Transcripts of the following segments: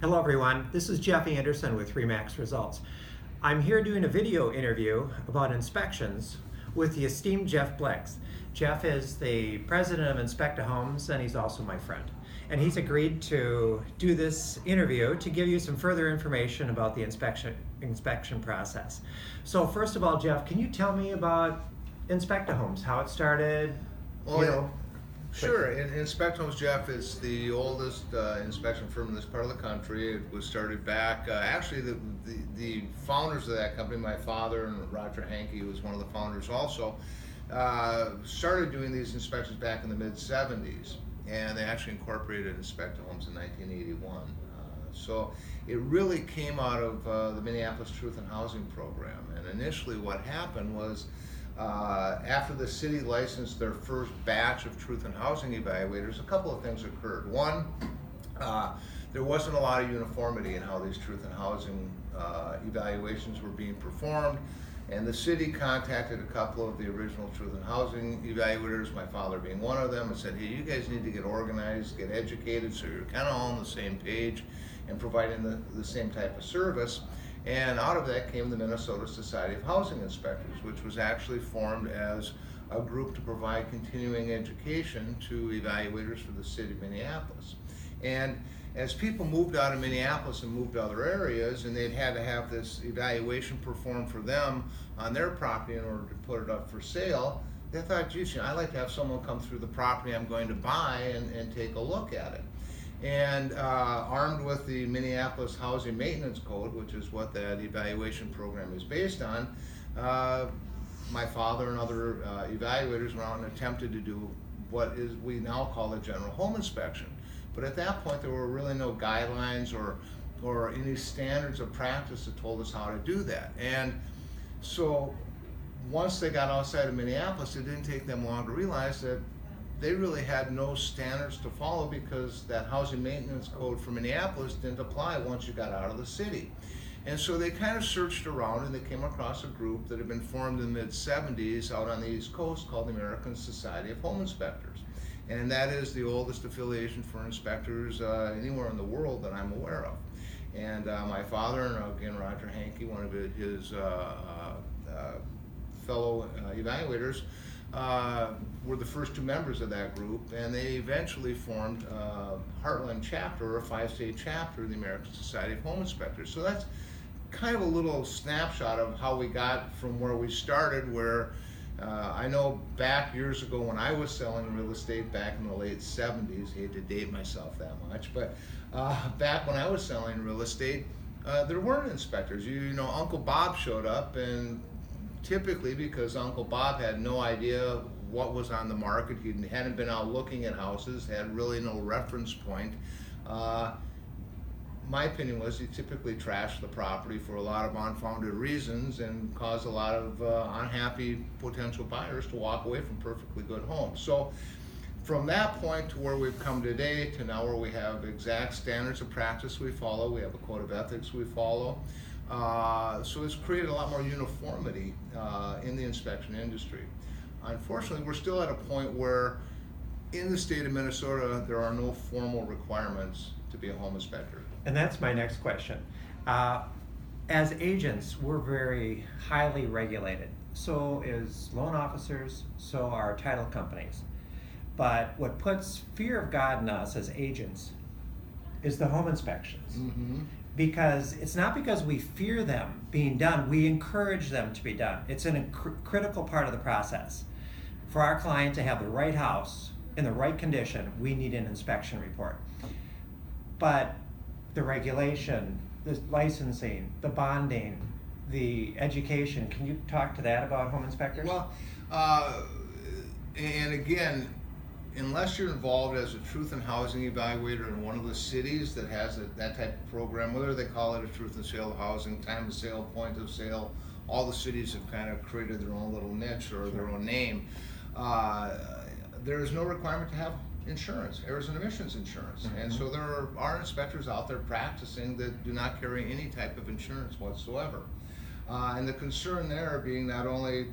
Hello everyone, this is Jeff Anderson with RE/MAX Results. I'm here doing a video interview about inspections with the esteemed Jeff Blix. Jeff is the president of Inspecta Homes and he's also my friend. And he's agreed to do this interview to give you some further information about the inspection process. So first of all, Jeff, can you tell me about Inspecta Homes, how it started? Sure. Inspecta Homes, Jeff, is the oldest inspection firm in this part of the country. It was started back, actually the founders of that company, my father and Roger Hankey, who was one of the founders also, started doing these inspections back in the mid-70s, and they actually incorporated Inspecta Homes in 1981. So it really came out of the Minneapolis Truth in Housing program, and initially what happened was after the city licensed their first batch of truth in housing evaluators, a couple of things occurred. One, there wasn't a lot of uniformity in how these truth in housing evaluations were being performed, and the city contacted a couple of the original truth in housing evaluators, my father being one of them, and said, hey, you guys need to get organized, get educated, so you're kind of all on the same page and providing the same type of service. And out of that came the Minnesota Society of Housing Inspectors, which was actually formed as a group to provide continuing education to evaluators for the city of Minneapolis. And as people moved out of Minneapolis and moved to other areas, and they'd had to have this evaluation performed for them on their property in order to put it up for sale, they thought, geez, I'd like to have someone come through the property I'm going to buy and take a look at it. And armed with the Minneapolis Housing Maintenance Code, which is what that evaluation program is based on, my father and other evaluators went out and attempted to do what is we now call a general home inspection. But at that point, there were really no guidelines or any standards of practice that told us how to do that. And so once they got outside of Minneapolis, it didn't take them long to realize that they really had no standards to follow because that housing maintenance code for Minneapolis didn't apply once you got out of the city. And so they kind of searched around and they came across a group that had been formed in the mid-70s out on the East Coast called the American Society of Home Inspectors. And that is the oldest affiliation for inspectors anywhere in the world that I'm aware of. And my father and again Roger Hankey, one of his fellow evaluators, were the first two members of that group, and they eventually formed a Heartland chapter, or a 5-state chapter of the American Society of Home Inspectors. So that's kind of a little snapshot of how we got from where we started, where I know back years ago when I was selling real estate back in the late 70s, hate to date myself that much, but back when I was selling real estate, there weren't inspectors. You know, Uncle Bob showed up, and typically because Uncle Bob had no idea what was on the market, he hadn't been out looking at houses, had really no reference point. My opinion was he typically trashed the property for a lot of unfounded reasons and caused a lot of unhappy potential buyers to walk away from perfectly good homes. So from that point to where we've come today to now where we have exact standards of practice we follow, we have a code of ethics we follow. So it's created a lot more uniformity in the inspection industry. Unfortunately, we're still at a point where in the state of Minnesota, there are no formal requirements to be a home inspector. And that's my next question. As agents, we're very highly regulated. So is loan officers, so are title companies. But what puts fear of God in us as agents is the home inspections. Mm-hmm. Because it's not because we fear them being done, we encourage them to be done. It's a critical part of the process. For our client to have the right house in the right condition, we need an inspection report. But the regulation, the licensing, the bonding, the education, can you talk to that about home inspectors? Well, and again, unless you're involved as a truth in housing evaluator in one of the cities that has that type of program, whether they call it a truth in sale housing, time of sale, point of sale, all the cities have kind of created their own little niche or their own name. There is no requirement to have insurance, errors and omissions insurance. Mm-hmm. And so there are inspectors out there practicing that do not carry any type of insurance whatsoever. And the concern there being not only,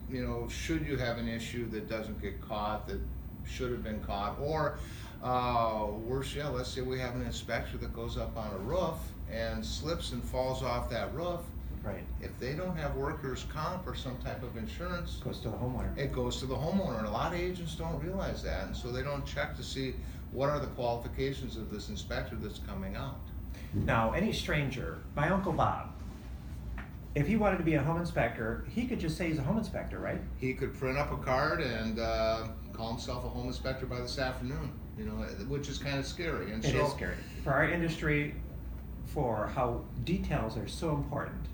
should you have an issue that doesn't get caught, that should have been caught, or Worse yet, let's say we have an inspector that goes up on a roof and slips and falls off that roof. Right. If they don't have workers' comp or some type of insurance, Goes to the homeowner. it goes to the homeowner, and a lot of agents don't realize that, and so they don't check to see what are the qualifications of this inspector that's coming out. Now, any stranger, my Uncle Bob, if he wanted to be a home inspector, he could just say he's a home inspector, right? He could print up a card and call himself a home inspector by this afternoon, you know, which is kind of scary. And It so, is scary. For our industry, for how details are so important,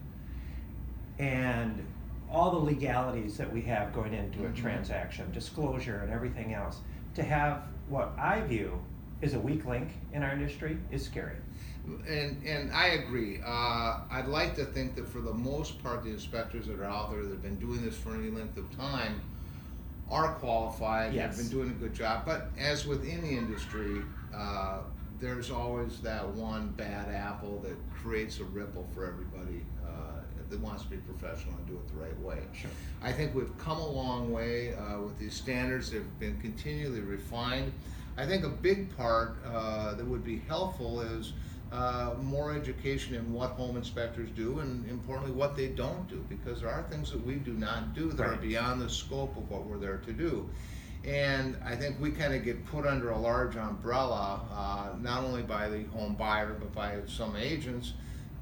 and all the legalities that we have going into a transaction, disclosure and everything else, to have what I view is a weak link in our industry is scary. And I agree. I'd like to think that for the most part, the inspectors that are out there that have been doing this for any length of time are qualified, Yes. have been doing a good job. But as with any industry, there's always that one bad apple that creates a ripple for everybody that wants to be professional and do it the right way. Sure. I think we've come a long way with these standards. They've been continually refined. I think a big part that would be helpful is more education in what home inspectors do, and importantly what they don't do, because there are things that we do not do that are Right. beyond the scope of what we're there to do. And I think we kind of get put under a large umbrella, not only by the home buyer but by some agents,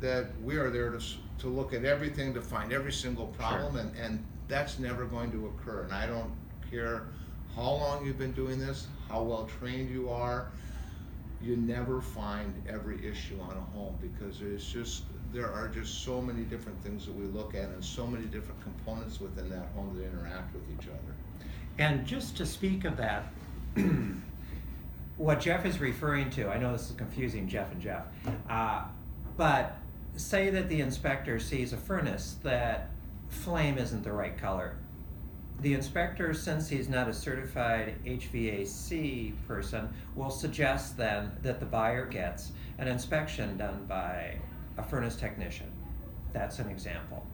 that we are there to look at everything, to find every single problem. Sure. And that's never going to occur. And I don't care how long you've been doing this, how well trained you are, you never find every issue on a home, because there are just so many different things that we look at and so many different components within that home that interact with each other. And just to speak of that, what Jeff is referring to, I know this is confusing, Jeff and Jeff, but say that the inspector sees a furnace that flame isn't the right color. The inspector, since he's not a certified HVAC person, will suggest then that the buyer gets an inspection done by a furnace technician. That's an example.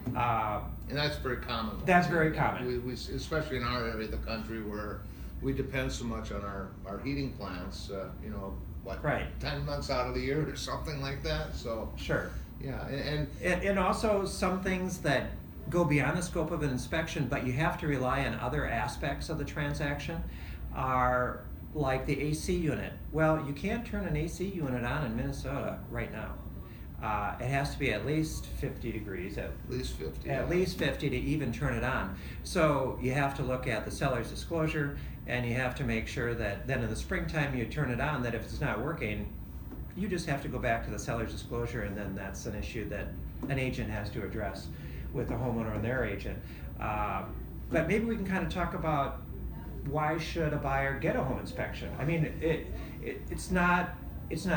And that's very common. That's very common. We, especially in our area of the country where we depend so much on our heating plants, you know, what, Right. 10 months out of the year or something like that. So, Sure. yeah, And also some things that go beyond the scope of an inspection, but you have to rely on other aspects of the transaction, are like the AC unit. Well, you can't turn an AC unit on in Minnesota right now. It has to be at least 50 degrees, at least 50. at least 50 to even turn it on. So you have to look at the seller's disclosure, and you have to make sure that then in the springtime you turn it on, that if it's not working, you just have to go back to the seller's disclosure, and then that's an issue that an agent has to address with the homeowner and their agent. But maybe we can kind of talk about why should a buyer get a home inspection? I mean, it's not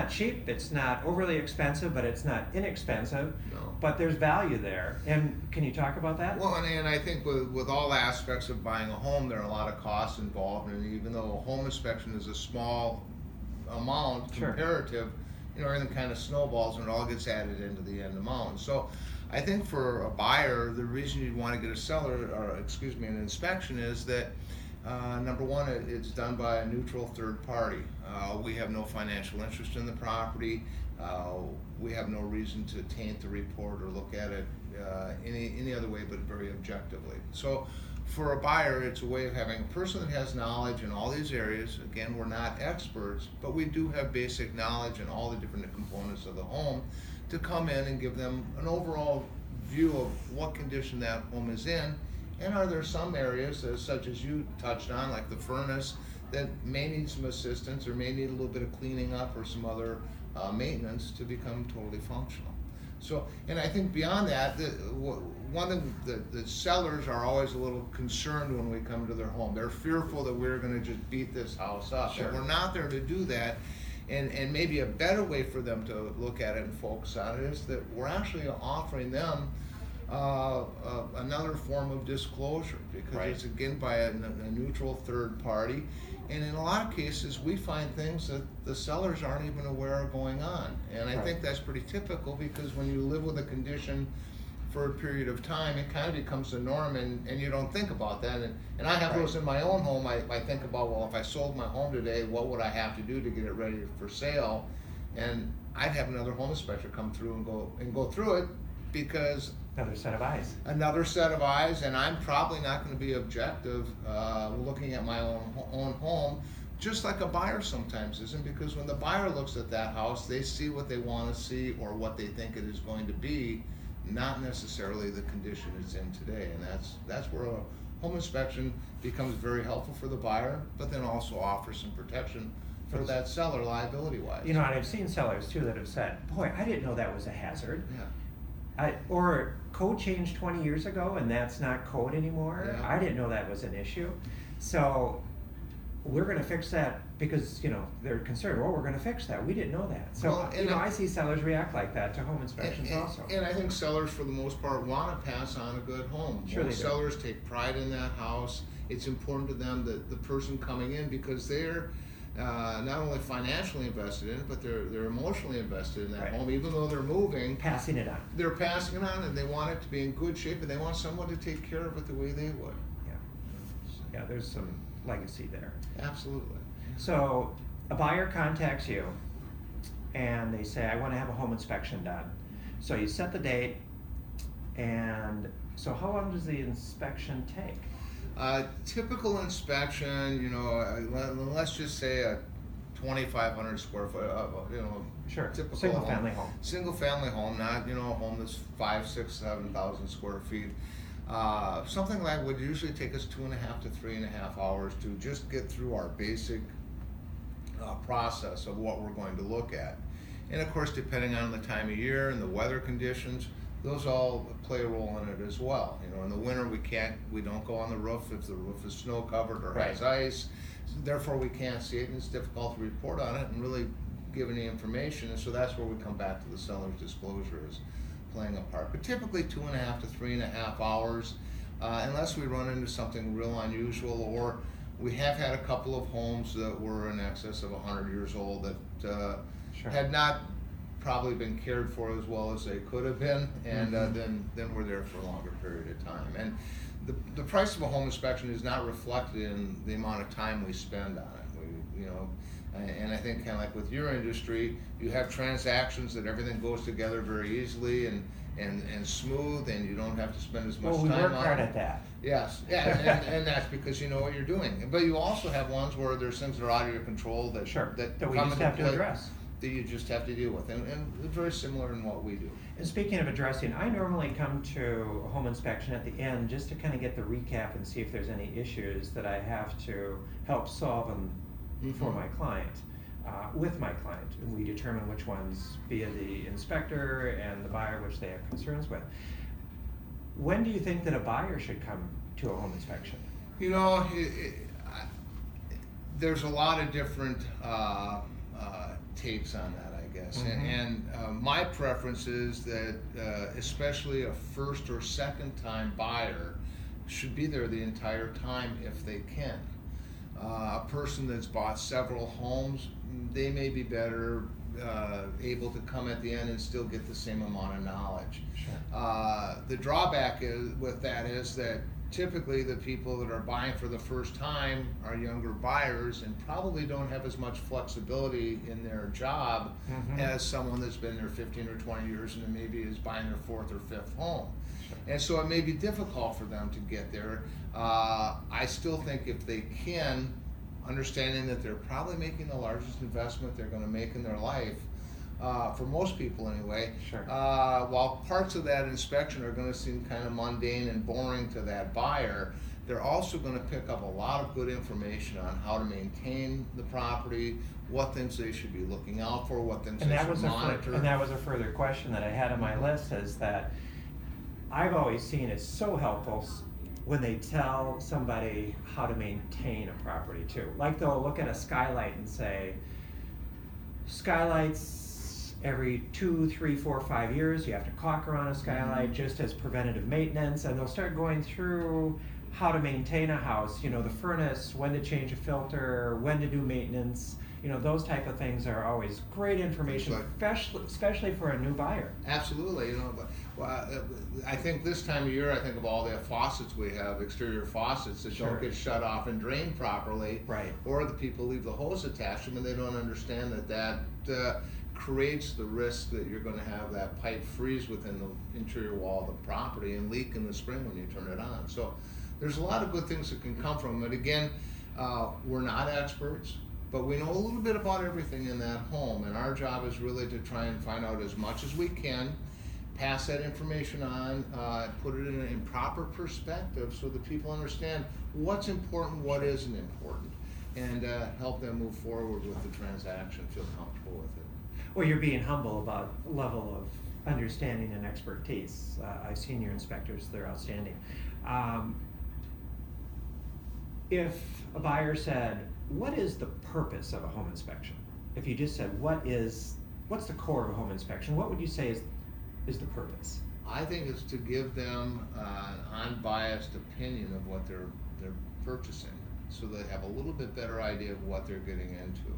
cheap, it's not overly expensive, but it's not inexpensive. No. But there's value there. And can you talk about that? Well, and I think with all aspects of buying a home, there are a lot of costs involved, and even though a home inspection is a small amount Sure. comparative, you know, everything kind of snowballs and it all gets added into the end amount. So I think for a buyer, the reason you'd want to get an inspection is that number one, it's done by a neutral third party. We have no financial interest in the property. We have no reason to taint the report or look at it any other way but very objectively. So for a buyer, it's a way of having a person that has knowledge in all these areas. Again, we're not experts, but we do have basic knowledge in all the different components of the home to come in and give them an overall view of what condition that home is in. And are there some areas, such as you touched on, like the furnace, that may need some assistance or may need a little bit of cleaning up or some other maintenance to become totally functional. So, and I think beyond that, one of the sellers are always a little concerned when we come to their home. They're fearful that we're going to just beat this house up. Sure. But we're not there to do that. And maybe a better way for them to look at it and focus on it is that we're actually offering them another form of disclosure, because Right. it's again by a neutral third party. And in a lot of cases, we find things that the sellers aren't even aware are going on. And I Right. think that's pretty typical, because when you live with a condition for a period of time, it kind of becomes the norm, and you don't think about that. And I have Right. those in my own home. I think about, well, if I sold my home today, what would I have to do to get it ready for sale? And I'd have another home inspector come through and go through it, because Another set of eyes. another set of eyes, and I'm probably not going to be objective looking at my own home, just like a buyer sometimes isn't, because when the buyer looks at that house, they see what they want to see or what they think it is going to be, not necessarily the condition it's in today. And that's where a home inspection becomes very helpful for the buyer, but then also offers some protection for that seller liability-wise. You know, and I've seen sellers too that have said, boy, I didn't know that was a hazard. Yeah. Or code changed 20 years ago and that's not code anymore. Yeah. I didn't know that was an issue. So we're going to fix that because, you know, they're concerned, well, we're going to fix that. We didn't know that. So, Well, you know, I see sellers react like that to home inspections also. And I think sellers, for the most part, want to pass on a good home. Sure they Most do. sellers take pride in that house. It's important to them that the person coming in, because they're not only financially invested in it, but they're emotionally invested in that Right. home. Even though they're moving, Passing it on. they're passing it on, and they want it to be in good shape, and they want someone to take care of it the way they would. Yeah. Yeah, there's some legacy there. Absolutely. So a buyer contacts you and they say, I want to have a home inspection done. So you set the date, and so how long does the inspection take? Typical inspection, you know, let's just say a 2,500 square foot, you know, Sure, typical single family home. Single family home, not, you know, a home that's 5, 6, 7,000 square feet. Something that would usually take us 2.5 to 3.5 hours to just get through our basic process of what we're going to look at. And of course, depending on the time of year and the weather conditions, those all play a role in it as well. You know, in the winter we don't go on the roof if the roof is snow covered or has ice. Therefore, we can't see it, and it's difficult to report on it and really give any information. And so that's where we come back to the seller's disclosure is playing a part. But typically 2.5 to 3.5 hours, unless we run into something real unusual, or we have had a couple of homes that were in excess of 100 years old that had not probably been cared for as well as they could have been, and then we're there for a longer period of time. And the price of a home inspection is not reflected in the amount of time we spend on it. You know, and I think kind of like with your industry, you have transactions that everything goes together very easily and smooth, and you don't have to spend as much time on it. Well, we work hard at that. Yes, yeah, and that's because you know what you're doing. But you also have ones where there's things that are out of your control that that we come just into have to play address. that you just have to deal with, and it's very similar in what we do. And speaking of addressing, I normally come to a home inspection at the end just to kind of get the recap and see if there's any issues that I have to help solve for my client, with my client. And we determine which ones via the inspector and the buyer which they have concerns with. When do you think that a buyer should come to a home inspection? You know, there's a lot of different takes on that, I guess. And my preference is that especially a first or second time buyer should be there the entire time if they can. A person that's bought several homes, they may be better able to come at the end and still get the same amount of knowledge. Sure. The drawback with that is that typically the people that are buying for the first time are younger buyers and probably don't have as much flexibility in their job as someone that's been there 15 or 20 years and maybe is buying their 4th or 5th home. And so it may be difficult for them to get there. I still think if they can, understanding that they're probably making the largest investment they're going to make in their life, for most people anyway, while parts of that inspection are going to seem kind of mundane and boring to that buyer, they're also going to pick up a lot of good information on how to maintain the property, what things they should be looking out for, what things they should monitor. And that was a further question that I had on my list, is that I've always seen it's so helpful when they tell somebody how to maintain a property too. Like they'll look at a skylight and say, skylights every 2, 3, 4, 5 years, you have to caulk around a skylight just as preventative maintenance, and they'll start going through how to maintain a house, you know, the furnace, when to change a filter, when to do maintenance. those type of things are always great information, especially for a new buyer. Absolutely, but I think this time of year, I think of all the faucets we have, exterior faucets that Sure. don't get shut off and drained properly, Right. or the people leave the hose attached to them and they don't understand that creates the risk that you're going to have that pipe freeze within the interior wall of the property and leak in the spring when you turn it on. So there's a lot of good things that can come from it. Again, we're not experts, but we know a little bit about everything in that home, and our job is really to try and find out as much as we can, pass that information on, put it in proper perspective so that people understand what's important, what isn't important, and help them move forward with the transaction, feel comfortable with it. Well, you're being humble about level of understanding and expertise. I've seen your inspectors; they're outstanding. If a buyer said, "What is the purpose of a home inspection?" If you just said, "What's the core of a home inspection?" What would you say is the purpose? I think it's to give them an unbiased opinion of what they're purchasing, so they have a little bit better idea of what they're getting into.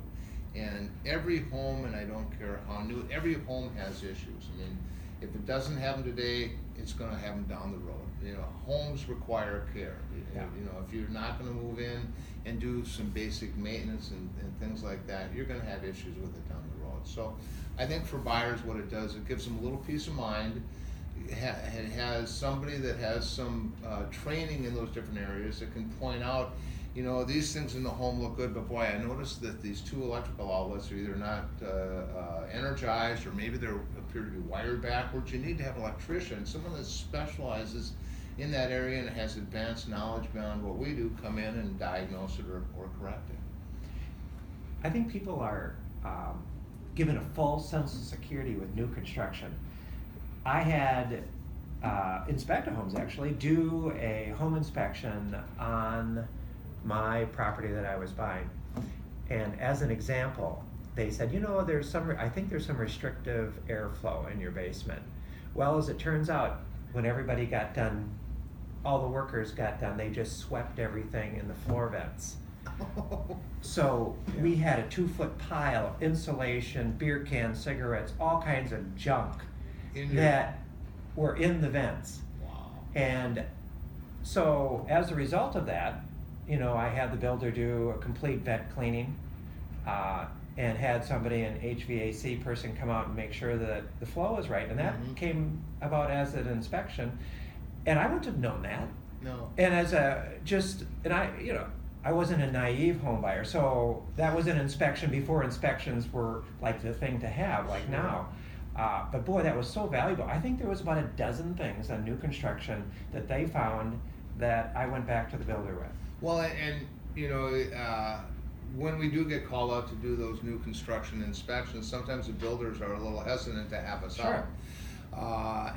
And every home, and I don't care how new, every home has issues. I mean, if it doesn't have them today, it's going to have them down the road. Homes require care. Yeah. If you're not going to move in and do some basic maintenance and things like that, you're going to have issues with it down the road. So I think for buyers, what it does, it gives them a little peace of mind. It has somebody that has some training in those different areas that can point out, these things in the home look good, but boy, I noticed that these two electrical outlets are either not energized, or maybe they appear to be wired backwards. You need to have an electrician, someone that specializes in that area and has advanced knowledge beyond what we do, come in and diagnose it or correct it. I think people are given a full sense of security with new construction. I had Inspecta Homes actually do a home inspection on my property that I was buying. And as an example, they said, I think there's some restrictive airflow in your basement. Well, as it turns out, when everybody got done, all the workers got done, they just swept everything in the floor vents. So we had a 2-foot pile of insulation, beer cans, cigarettes, all kinds of junk that were in the vents. Wow. And so as a result of that, I had the builder do a complete vent cleaning, and had somebody, an HVAC person, come out and make sure that the flow was right. And that came about as an inspection. And I wouldn't have known that. No. And I wasn't a naive home buyer, so that was an inspection before inspections were like the thing to have, like now. But boy, that was so valuable. I think there was about a dozen things on new construction that they found that I went back to the builder with. Well, when we do get called out to do those new construction inspections, sometimes the builders are a little hesitant to have us out.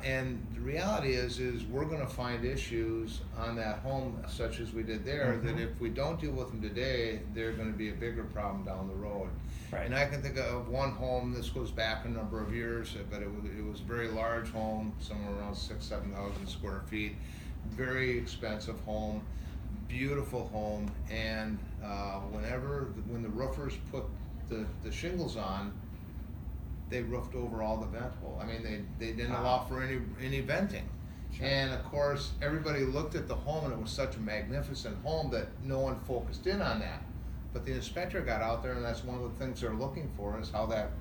And the reality is we're going to find issues on that home, such as we did there, that if we don't deal with them today, they're going to be a bigger problem down the road. Right. And I can think of one home, this goes back a number of years, but it was a very large home, somewhere around 6,000-7,000 square feet, very expensive home, beautiful home, and when the roofers put the shingles on, they roofed over all the vent hole. I mean, they didn't allow for any venting. Sure. And of course, everybody looked at the home, and it was such a magnificent home that no one focused in on that. But the inspector got out there, and that's one of the things they're looking for, is how that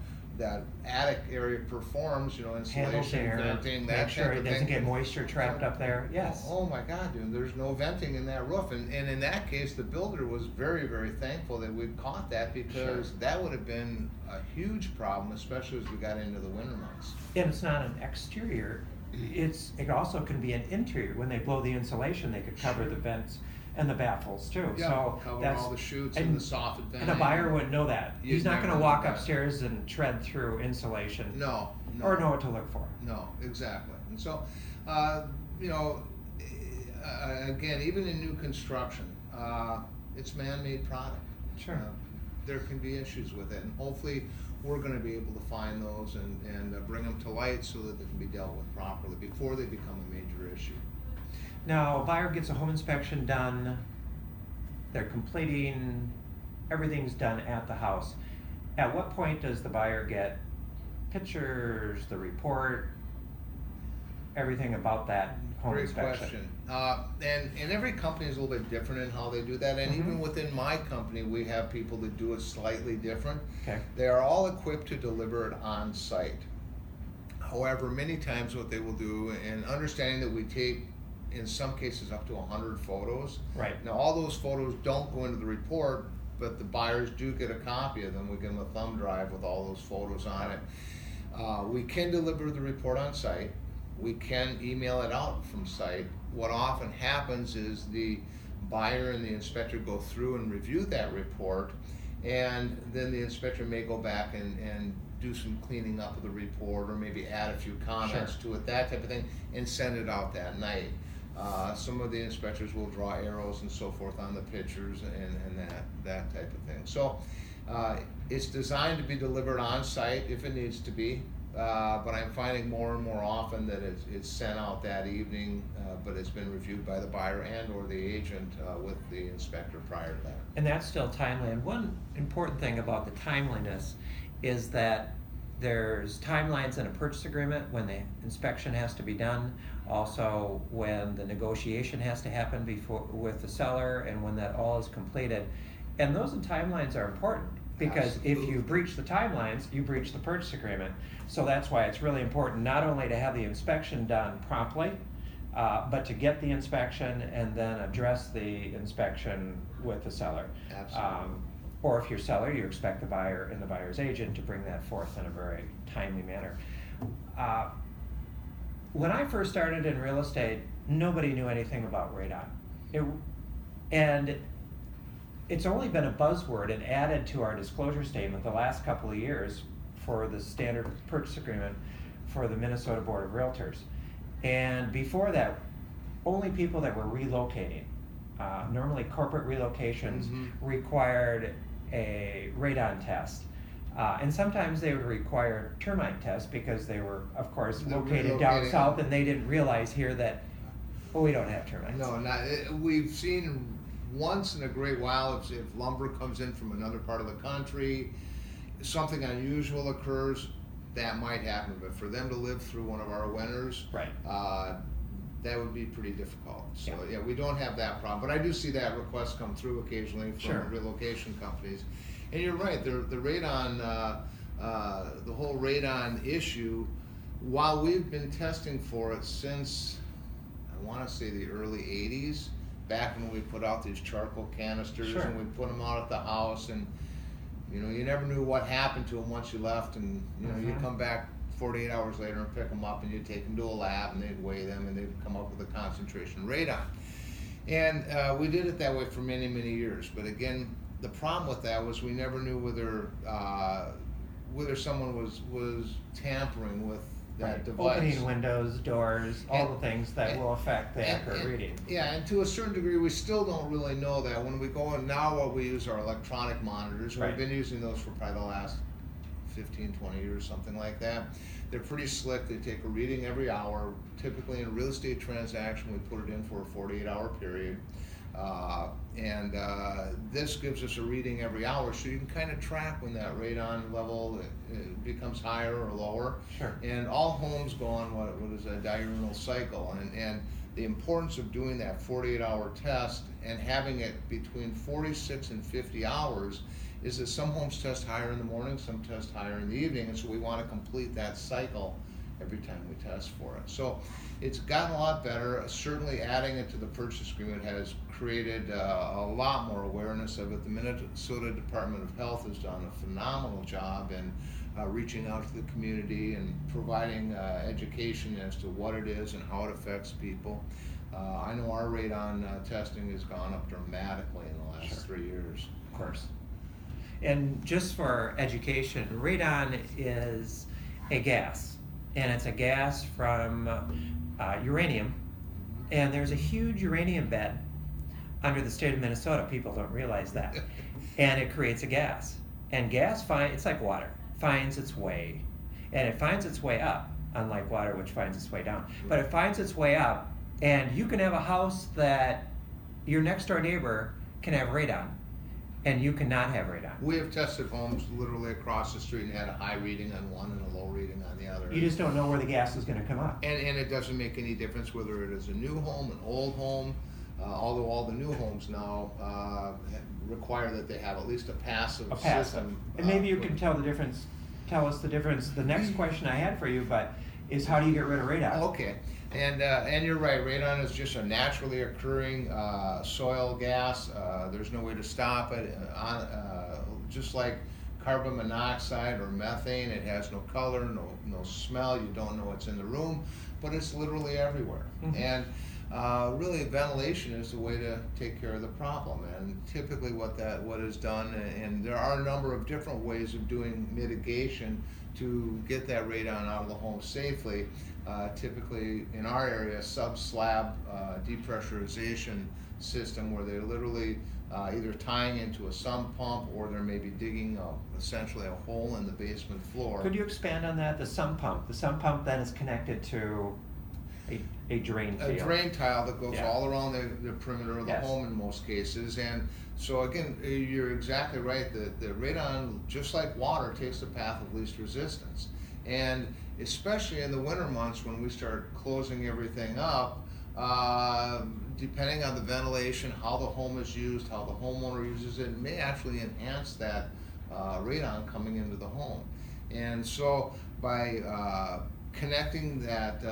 attic area performs, insulation, venting, that make sure type it of doesn't thing. Get moisture trapped up there. Yes. Oh my God, dude, there's no venting in that roof. And in that case, the builder was very, very thankful that we'd caught that, because that would have been a huge problem, especially as we got into the winter months. And it's not an exterior, it also can be an interior. When they blow the insulation, they could cover the vents and the baffles too. Yeah, so cover that's all the chutes and the soffit venting. And a buyer wouldn't know that. You'd He's not never going to know walk that. upstairs and tread through insulation. No. Or know what to look for. No, exactly. And so, again, even in new construction, it's man-made product. Sure. There can be issues with it, and hopefully we're going to be able to find those and bring them to light so that they can be dealt with properly before they become a major issue. Now, a buyer gets a home inspection done, they're completing, everything's done at the house. At what point does the buyer get pictures, the report, everything about that home Great inspection? question. And every company is a little bit different in how they do that. And Mhm. even within my company, we have people that do it slightly different. Okay. They are all equipped to deliver it on site. However, many times what they will do, and understanding that we take, in some cases, up to 100 photos. Right. Now, all those photos don't go into the report, but the buyers do get a copy of them. We give them a thumb drive with all those photos on it. We can deliver the report on site. We can email it out from site. What often happens is the buyer and the inspector go through and review that report, and then the inspector may go back and do some cleaning up of the report, or maybe add a few comments to it, that type of thing, and send it out that night. Some of the inspectors will draw arrows and so forth on the pictures and that type of thing. So it's designed to be delivered on site if it needs to be, but I'm finding more and more often that it's sent out that evening, but it's been reviewed by the buyer and or the agent with the inspector prior to that. And that's still timely. And one important thing about the timeliness is that there's timelines in a purchase agreement when the inspection has to be done, also when the negotiation has to happen before with the seller, and when that all is completed. And those timelines are important, because Absolutely. if you breach the timelines, you breach the purchase agreement. So that's why it's really important not only to have the inspection done promptly, but to get the inspection and then address the inspection with the seller. Absolutely. Or if you're seller, you expect the buyer and the buyer's agent to bring that forth in a very timely manner. When I first started in real estate, nobody knew anything about radon. And it's only been a buzzword and added to our disclosure statement the last couple of years for the standard purchase agreement for the Minnesota Board of Realtors. And before that, only people that were relocating, normally corporate relocations, required a radon test. And sometimes they would require termite tests because they were, of course, located down south, and they didn't realize here that, well, we don't have termites. No, we've seen once in a great while if lumber comes in from another part of the country, something unusual occurs, that might happen. But for them to live through one of our winters, Right. That would be pretty difficult. So Yeah. we don't have that problem. But I do see that request come through occasionally from Sure. relocation companies. And you're right, the radon, the whole radon issue, while we've been testing for it since, I want to say the early 80s, back when we put out these charcoal canisters, Sure. and we put them out at the house, and you never knew what happened to them once you left, and you come back 48 hours later and pick them up, and you take them to a lab, and they'd weigh them, and they'd come up with a concentration radon. And we did it that way for many, many years. But again, the problem with that was we never knew whether someone was tampering with that Right. device. Opening windows, doors, all And- the things that will affect the accurate and- reading. Yeah, and to a certain degree, we still don't really know that. When we go in now, what we use are electronic monitors. Right. We've been using those for probably the last 15, 20 years, something like that. They're pretty slick. They take a reading every hour. Typically in a real estate transaction, we put it in for a 48-hour period. This gives us a reading every hour, so you can kind of track when that radon level becomes higher or lower. Sure. And all homes go on what is a diurnal cycle, and the importance of doing that 48-hour test and having it between 46 and 50 hours is that some homes test higher in the morning, some test higher in the evening, and so we want to complete that cycle every time we test for it. So it's gotten a lot better. Certainly adding it to the purchase agreement has created a lot more awareness of it. The Minnesota Department of Health has done a phenomenal job in reaching out to the community and providing education as to what it is and how it affects people. I know our radon testing has gone up dramatically in the last 3 years. Of course. And just for education, radon is a gas, and it's a gas from uranium, and there's a huge uranium bed under the state of Minnesota. People don't realize that. And it creates a gas. And gas, it's like water, finds its way. And it finds its way up, unlike water, which finds its way down. But it finds its way up, and you can have a house that your next door neighbor can have radon. And you cannot have radon. We have tested homes literally across the street and had a high reading on one and a low reading on the other. You just don't know where the gas is going to come up. And it doesn't make any difference whether it is a new home, an old home, although all the new homes now require that they have at least a passive system. And maybe you can tell us the difference. The next question I had for you, is how do you get rid of radon? Okay, and you're right. Radon is just a naturally occurring soil gas. There's no way to stop it. Just like carbon monoxide or methane, it has no color, no smell. You don't know what's in the room, but it's literally everywhere. Mm-hmm. And really, ventilation is the way to take care of the problem. And typically, what is done, and there are a number of different ways of doing mitigation to get that radon out of the home safely. Typically, in our area, sub-slab depressurization system, where they're literally either tying into a sump pump, or they're maybe digging essentially a hole in the basement floor. Could you expand on that? The sump pump. The sump pump then is connected to a drain tile. A drain tile that goes Yeah. all around the perimeter of the Yes. home in most cases. And so again, you're exactly right. The radon, just like water, takes the path of least resistance. And especially in the winter months when we start closing everything up, depending on the ventilation, how the home is used, how the homeowner uses it, may actually enhance that radon coming into the home. And so by connecting that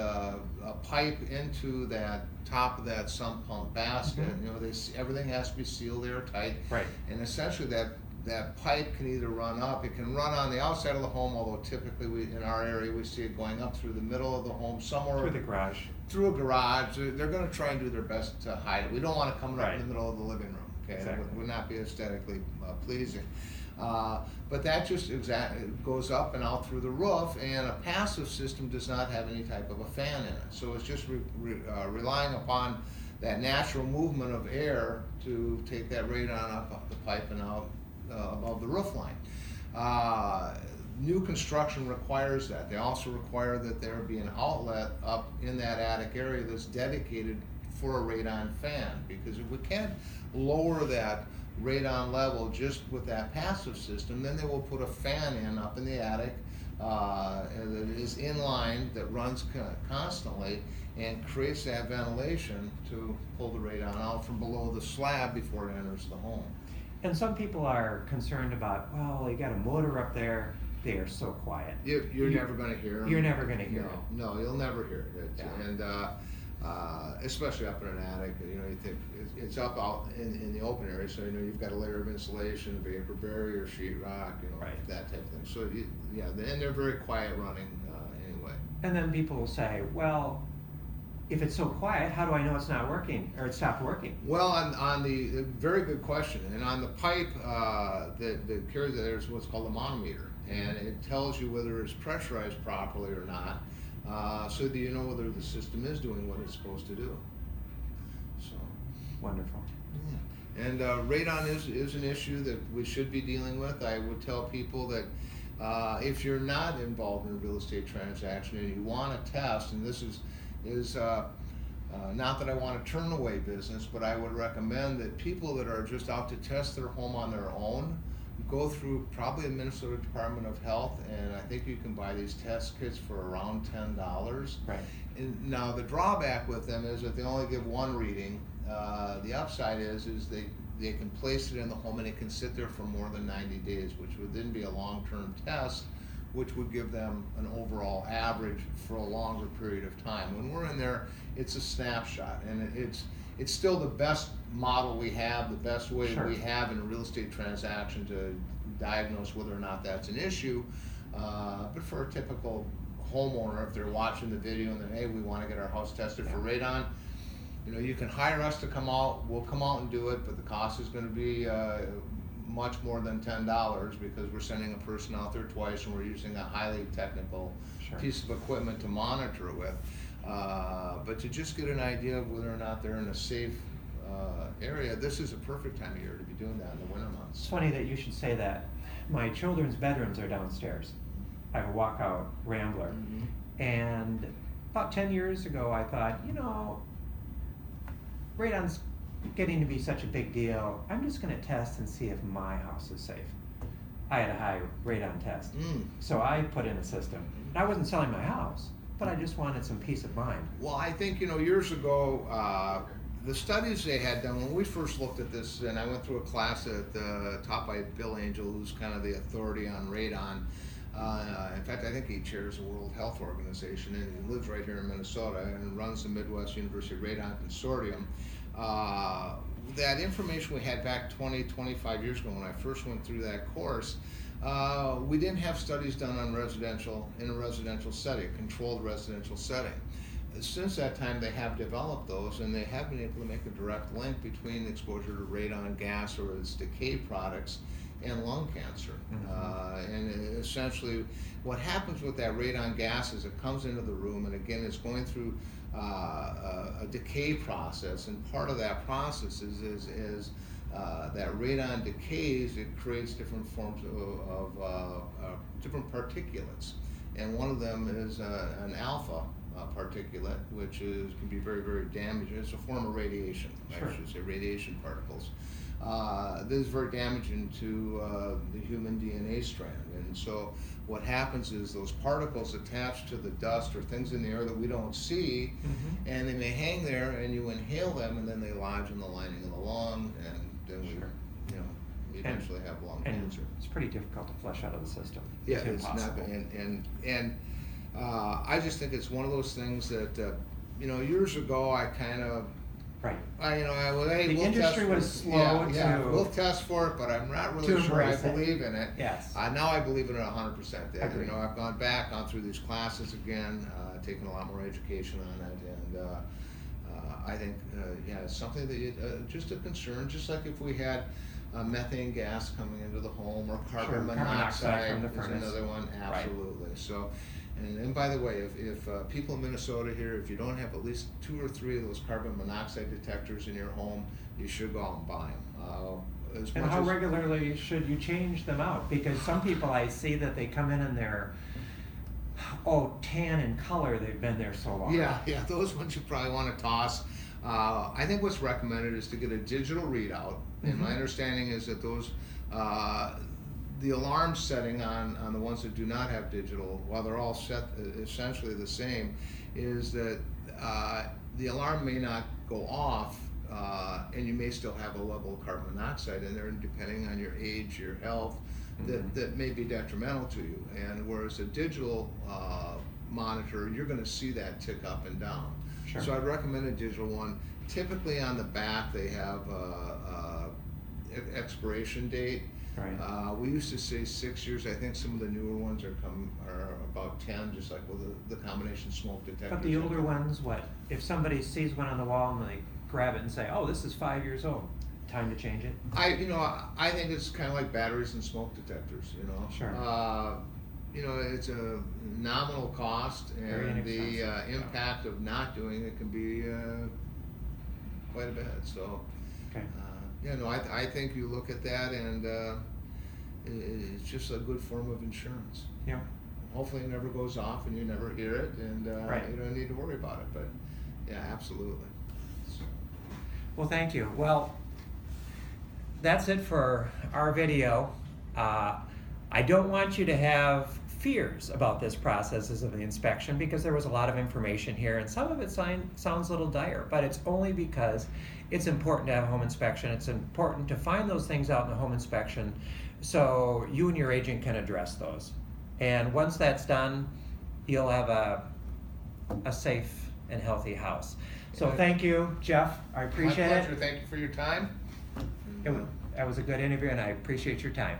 pipe into that top of that sump pump basket, Mm-hmm. everything has to be sealed airtight. Right. And essentially that pipe can either run up, it can run on the outside of the home, although typically in our area we see it going up through the middle of the home, somewhere Through the garage. through a garage. They're going to try and do their best to hide it. We don't want it coming up Right. in the middle of the living room. Okay, Exactly. It would not be aesthetically pleasing. But that just goes up and out through the roof, and a passive system does not have any type of a fan in it. So it's just relying upon that natural movement of air to take that radon up the pipe and out above the roof line. New construction requires that. They also require that there be an outlet up in that attic area that's dedicated for a radon fan, because if we can't lower that radon level just with that passive system, then they will put a fan in up in the attic that is inline, that runs constantly and creates that ventilation to pull the radon out from below the slab before it enters the home. And some people are concerned about, well, you got a motor up there, they are so quiet. You're never going to hear them. You're never going to hear it. No, you'll never hear it. Yeah. And especially up in an attic, you think it's up out in the open area, so you've got a layer of insulation, vapor barrier, sheetrock, Right. that type of thing. So and they're very quiet running anyway. And then people will say, well, if it's so quiet, how do I know it's not working or it stopped working? Well, on the very good question, and on the pipe that carries it, there's what's called a manometer, and it tells you whether it's pressurized properly or not, so that you know whether the system is doing what it's supposed to do. So. Wonderful. Yeah. And radon is an issue that we should be dealing with. I would tell people that if you're not involved in a real estate transaction and you want to test, and this is not that I want to turn away business, but I would recommend that people that are just out to test their home on their own go through probably the Minnesota Department of Health, and I think you can buy these test kits for around $10. Right. And now the drawback with them is that they only give one reading. The upside is they can place it in the home and it can sit there for more than 90 days, which would then be a long-term test, which would give them an overall average for a longer period of time. When we're in there, it's a snapshot, and it's still the best model we have, the best way Sure. we have in a real estate transaction to diagnose whether or not that's an issue. But for a typical homeowner, if they're watching the video and then, hey, we want to get our house tested for radon, you can hire us to come out. We'll come out and do it, but the cost is going to be much more than $10, because we're sending a person out there twice and we're using a highly technical Sure. piece of equipment to monitor with. But to just get an idea of whether or not they're in a safe area, this is a perfect time of year to be doing that in the winter It's months. funny that you should say that. My children's bedrooms are downstairs. I have a walkout Rambler. Mhm. And about 10 years ago, I thought, radon's getting to be such a big deal, I'm just gonna test and see if my house is safe. I had a high radon test. So I put in a system. And I wasn't selling my house, but I just wanted some peace of mind. Well, I think, years ago, the studies they had done, when we first looked at this, and I went through a class taught by Bill Angel, who's kind of the authority on radon. In fact, I think he chairs the World Health Organization, and he lives right here in Minnesota and runs the Midwest University Radon Consortium. That information we had back 25 years ago when I first went through that course, we didn't have studies done on in a residential setting, a controlled residential setting. Since that time, they have developed those, and they have been able to make a direct link between exposure to radon gas or its decay products and lung cancer. And essentially, what happens with that radon gas is it comes into the room, and again, it's going through a decay process, and part of that process is that radon decays. It creates different forms of different particulates, and one of them is an alpha particulate, which can be very, very damaging. It's a form of radiation, Sure. I should say, radiation particles. This is very damaging to the human DNA strand, and so what happens is those particles attach to the dust or things in the air that we don't see, and they may hang there, and you inhale them, and then they lodge in the lining of the lung, and then we eventually have lung cancer. It's pretty difficult to flush out of the system. Yeah, It's impossible. and I just think it's one of those things that years ago I kind of. Right. The industry was slow to we'll test for it, but I'm not really to sure I embrace it. believe in it. Yes. Now I believe in it 100%. Agreed. I've gone through these classes again, taken a lot more education on it, and I think, it's something that just a concern, just like if we had methane gas coming into the home, or carbon monoxide from the is furnace. another one, absolutely. Right. So. And by the way, if people in Minnesota here, if you don't have at least 2 or 3 of those carbon monoxide detectors in your home, you should go out and buy them. And how regularly should you change them out? Because some people I see that they come in and they're, tan in color, they've been there so long. Yeah, those ones you probably want to toss. I think what's recommended is to get a digital readout, and my understanding is that those the alarm setting on the ones that do not have digital, while they're all set essentially the same, is that the alarm may not go off, and you may still have a level of carbon monoxide in there, depending on your age, your health, that may be detrimental to you. And whereas a digital monitor, you're going to see that tick up and down. Sure. So I'd recommend a digital one. Typically on the back they have expiration date. Right. We used to say 6 years. I think some of the newer ones are about 10, just like with the combination smoke detectors. But the older ones, what? If somebody sees one on the wall and they grab it and say, "Oh, this is 5 years old," time to change it? I think it's kind of like batteries and smoke detectors. Sure. It's a nominal cost, Very and the inexpensive. impact of not doing it can be quite a bit. So. Okay. I think you look at that, and it's just a good form of insurance. Yeah. Hopefully it never goes off and you never hear it, and Right. you don't need to worry about it, but yeah, absolutely. So. Well, thank you. Well, that's it for our video. I don't want you to have fears about this process of the inspection, because there was a lot of information here, and some of it sounds a little dire, but it's only because it's important to have a home inspection. It's important to find those things out in the home inspection so you and your agent can address those. And once that's done, you'll have a safe and healthy house. So thank you, Jeff. I appreciate My pleasure. it. Thank you for your time. That was a good interview, and I appreciate your time.